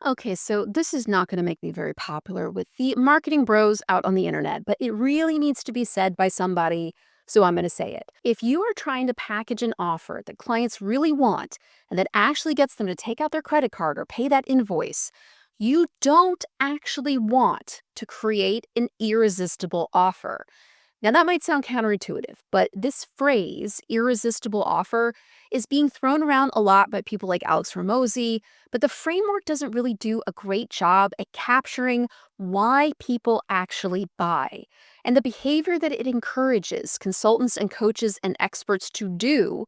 Okay, so this is not going to make me very popular with the marketing bros out on the internet, but it really needs to be said by somebody, so I'm going to say it. If you are trying to package an offer that clients really want and that actually gets them to take out their credit card or pay that invoice, you don't actually want to create an irresistible offer. Now, that might sound counterintuitive, but this phrase, irresistible offer, is being thrown around a lot by people like Alex Ramosi, but the framework doesn't really do a great job at capturing why people actually buy. And the behavior that it encourages consultants and coaches and experts to do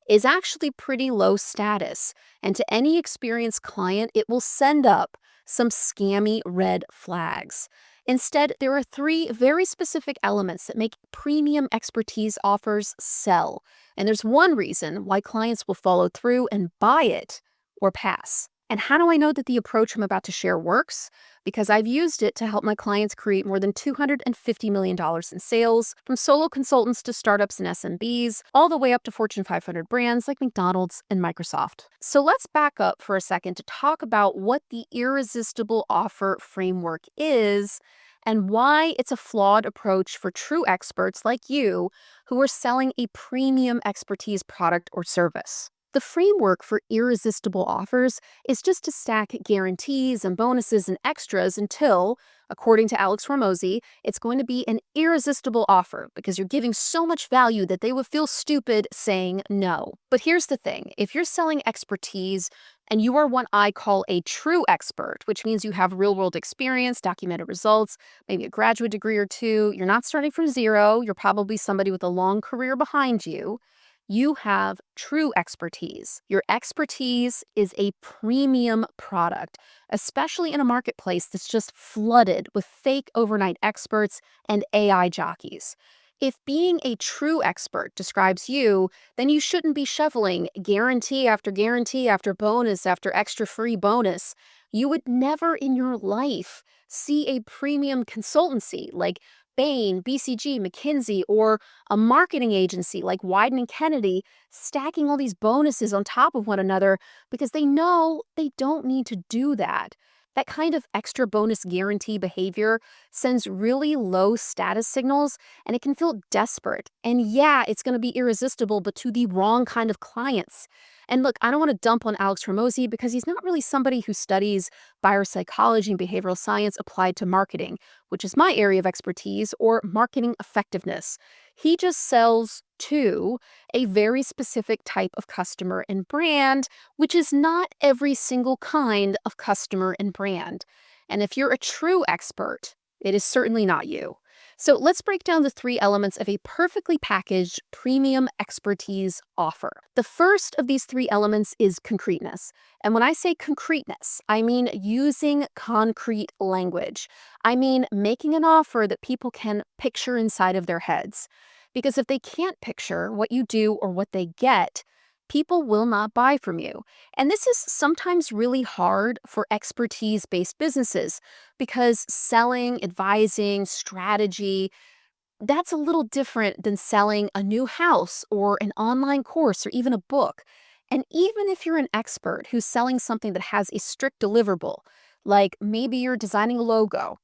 is actually pretty low status. And to any experienced client, it will send up some scammy red flags. Instead, there are three very specific elements that make premium expertise offers sell. And there's one reason why clients will follow through and buy it or pass. And how do I know that the approach I'm about to share works? Because I've used it to help my clients create more than $250 million in sales, from solo consultants to startups and SMBs, all the way up to Fortune 500 brands like McDonald's and Microsoft. So let's back up for a second to talk about what the irresistible offer framework is and why it's a flawed approach for true experts like you who are selling a premium expertise product or service. The framework for irresistible offers is just to stack guarantees and bonuses and extras until, according to Alex Ramosi, it's going to be an irresistible offer because you're giving so much value that they would feel stupid saying no. But here's the thing, if you're selling expertise and you are what I call a true expert, which means you have real-world experience, documented results, maybe a graduate degree or two, you're not starting from zero, you're probably somebody with a long career behind you, you have true expertise. Your expertise is a premium product, especially in a marketplace that's just flooded with fake overnight experts and AI jockeys. If being a true expert describes you, then you shouldn't be shoveling guarantee after bonus after extra free bonus. You would never in your life see a premium consultancy like Bain, BCG, McKinsey, or a marketing agency like Wyden and Kennedy stacking all these bonuses on top of one another because they know they don't need to do that. That kind of extra bonus guarantee behavior sends really low status signals and it can feel desperate. And yeah, it's going to be irresistible, but to the wrong kind of clients. And look, I don't want to dump on Alex Ramosi because he's not really somebody who studies buyer psychology and behavioral science applied to marketing, which is my area of expertise, or marketing effectiveness. He just sells to a very specific type of customer and brand, which is not every single kind of customer and brand. And if you're a true expert, it is certainly not you. So let's break down the three elements of a perfectly packaged premium expertise offer. The first of these three elements is concreteness. And when I say concreteness, I mean using concrete language. I mean making an offer that people can picture inside of their heads. Because if they can't picture what you do or what they get, people will not buy from you. And this is sometimes really hard for expertise-based businesses because selling, advising, strategy, that's a little different than selling a new house or an online course or even a book. And even if you're an expert who's selling something that has a strict deliverable, like maybe you're designing a logo,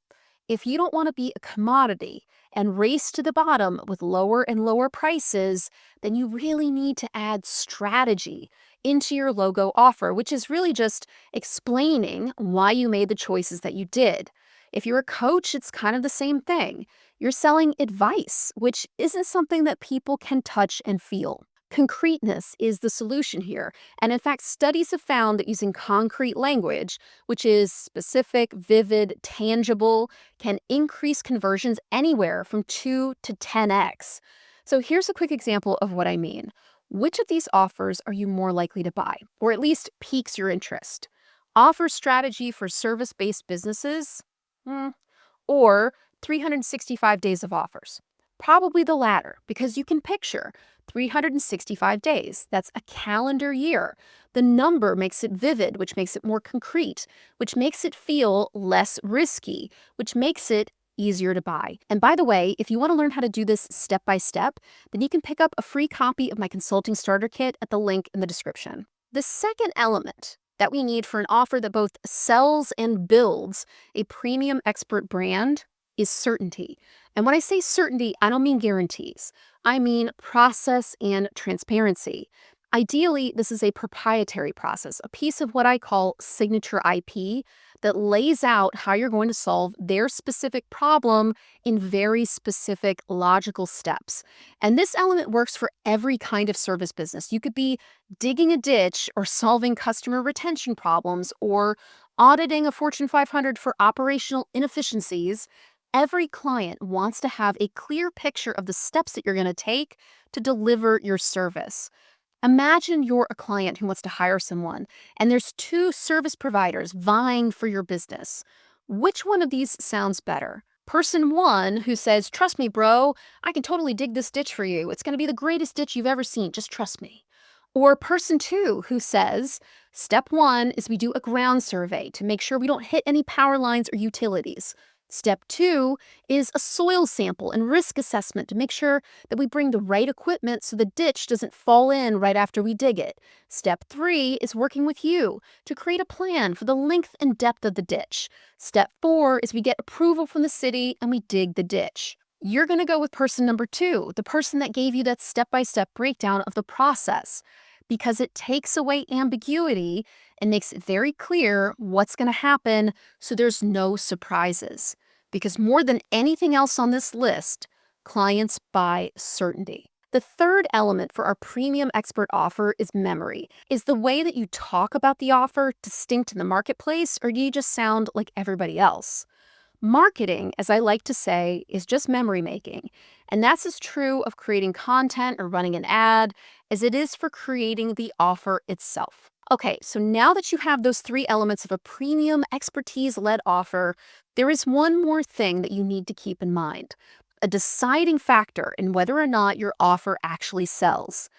if you don't want to be a commodity and race to the bottom with lower and lower prices, then you really need to add strategy into your logo offer, which is really just explaining why you made the choices that you did. If you're a coach, it's kind of the same thing. You're selling advice, which isn't something that people can touch and feel. Concreteness is the solution here. And in fact, studies have found that using concrete language, which is specific, vivid, tangible, can increase conversions anywhere from 2 to 10x. So here's a quick example of what I mean. Which of these offers are you more likely to buy, or at least piques your interest? Offer strategy for service-based businesses? Or 365 days of offers? Probably the latter, because you can picture 365 days. That's a calendar year. The number makes it vivid, which makes it more concrete, which makes it feel less risky, which makes it easier to buy. And by the way, if you want to learn how to do this step by step, then you can pick up a free copy of my consulting starter kit at the link in the description. The second element that we need for an offer that both sells and builds a premium expert brand is certainty. And when I say certainty, I don't mean guarantees. I mean process and transparency. Ideally, this is a proprietary process, a piece of what I call signature IP that lays out how you're going to solve their specific problem in very specific logical steps. And this element works for every kind of service business. You could be digging a ditch or solving customer retention problems or auditing a Fortune 500 for operational inefficiencies. Every client wants to have a clear picture of the steps that you're going to take to deliver your service. Imagine you're a client who wants to hire someone, and there's two service providers vying for your business. Which one of these sounds better? Person one who says, "Trust me, bro, I can totally dig this ditch for you. It's going to be the greatest ditch you've ever seen. Just trust me." Or person two who says, "Step one is we do a ground survey to make sure we don't hit any power lines or utilities. Step two is a soil sample and risk assessment to make sure that we bring the right equipment so the ditch doesn't fall in right after we dig it. Step three is working with you to create a plan for the length and depth of the ditch. Step four is we get approval from the city and we dig the ditch." You're going to go with person number two, the person that gave you that step-by-step breakdown of the process, because it takes away ambiguity and makes it very clear what's going to happen so there's no surprises. Because more than anything else on this list, clients buy certainty. The third element for our premium expert offer is memory. Is the way that you talk about the offer distinct in the marketplace, or do you just sound like everybody else? Marketing, as I like to say, is just memory making. And that's as true of creating content or running an ad as it is for creating the offer itself. Okay, so now that you have those three elements of a premium expertise-led offer, there is one more thing that you need to keep in mind, a deciding factor in whether or not your offer actually sells,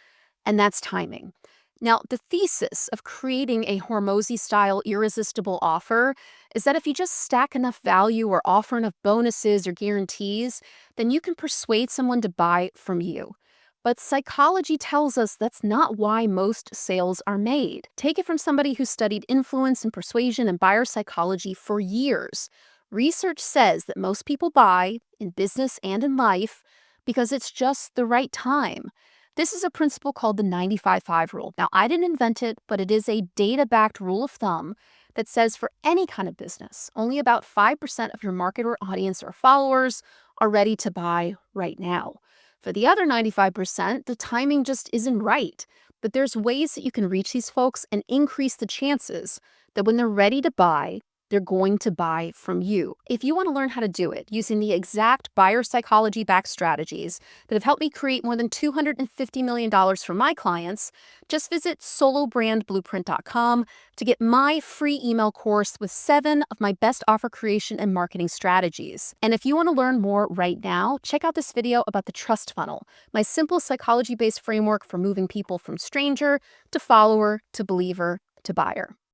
and that's timing. Now, the thesis of creating a Hormozy-style irresistible offer is that if you just stack enough value or offer enough bonuses or guarantees, then you can persuade someone to buy from you. But psychology tells us that's not why most sales are made. Take it from somebody who studied influence and persuasion and buyer psychology for years. Research says that most people buy, in business and in life, because it's just the right time. This is a principle called the 95-5 rule. Now, I didn't invent it, but it is a data-backed rule of thumb that says for any kind of business, only about 5% of your market or audience or followers are ready to buy right now. For the other 95%, the timing just isn't right. But there's ways that you can reach these folks and increase the chances that when they're ready to buy, they're going to buy from you. If you want to learn how to do it using the exact buyer psychology backed strategies that have helped me create more than $250 million for my clients, just visit solobrandblueprint.com to get my free email course with 7 of my best offer creation and marketing strategies. And if you want to learn more right now, check out this video about the trust funnel, my simple psychology-based framework for moving people from stranger to follower to believer to buyer.